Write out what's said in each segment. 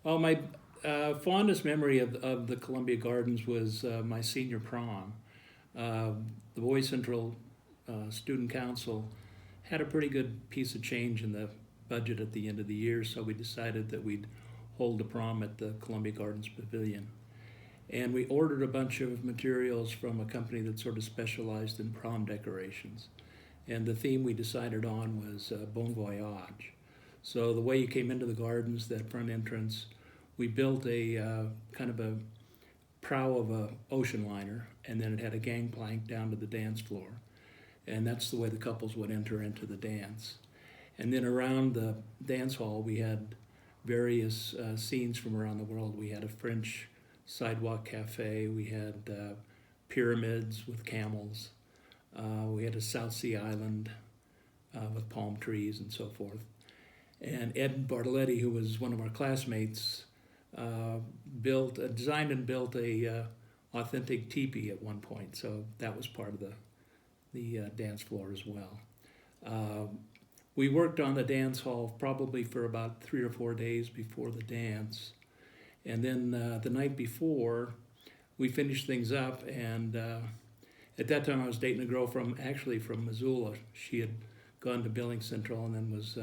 Oh, my fondest memory of the Columbia Gardens was my senior prom. The Boys Central Student Council had a pretty good piece of change in the budget at the end of the year, so we decided that we'd hold the prom at the Columbia Gardens Pavilion. And we ordered a bunch of materials from a company that sort of specialized in prom decorations. And the theme we decided on was Bon Voyage. So the way you came into the gardens, that front entrance, we built a kind of a prow of a ocean liner, and then it had a gangplank down to the dance floor. And that's the way the couples would enter into the dance. And then around the dance hall, we had various scenes from around the world. We had a French sidewalk cafe, we had pyramids with camels, we had a South Sea island with palm trees and so forth. And Ed Bartoletti, who was one of our classmates, designed and built a authentic teepee at one point. So that was part of the dance floor as well. We worked on the dance hall probably for about 3 or 4 days before the dance. And then the night before, we finished things up, and at that time I was dating a girl from Missoula. She had gone to Billings Central and then was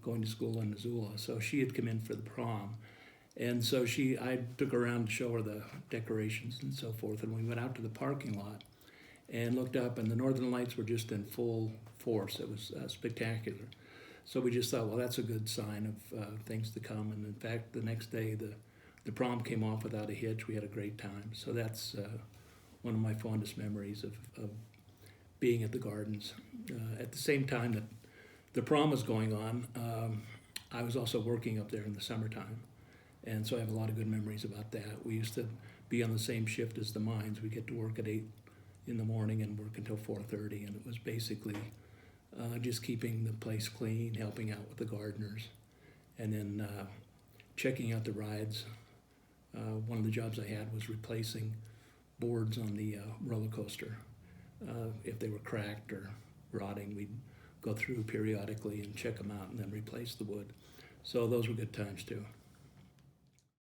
going to school in Missoula. So she had come in for the prom. And so I took her around to show her the decorations and so forth, and we went out to the parking lot and looked up, and the Northern Lights were just in full force. It was spectacular. So we just thought, well, that's a good sign of things to come. And in fact, the next day, the prom came off without a hitch. We had a great time. So that's one of my fondest memories of being at the gardens. At the same time that the prom was going on, I was also working up there in the summertime. And so I have a lot of good memories about that. We used to be on the same shift as the mines. We get to work at 8 in the morning and work until 4:30. And it was basically just keeping the place clean, helping out with the gardeners, and then checking out the rides. One of the jobs I had was replacing boards on the roller coaster. If they were cracked or rotting, we'd go through periodically and check them out and then replace the wood. So those were good times too.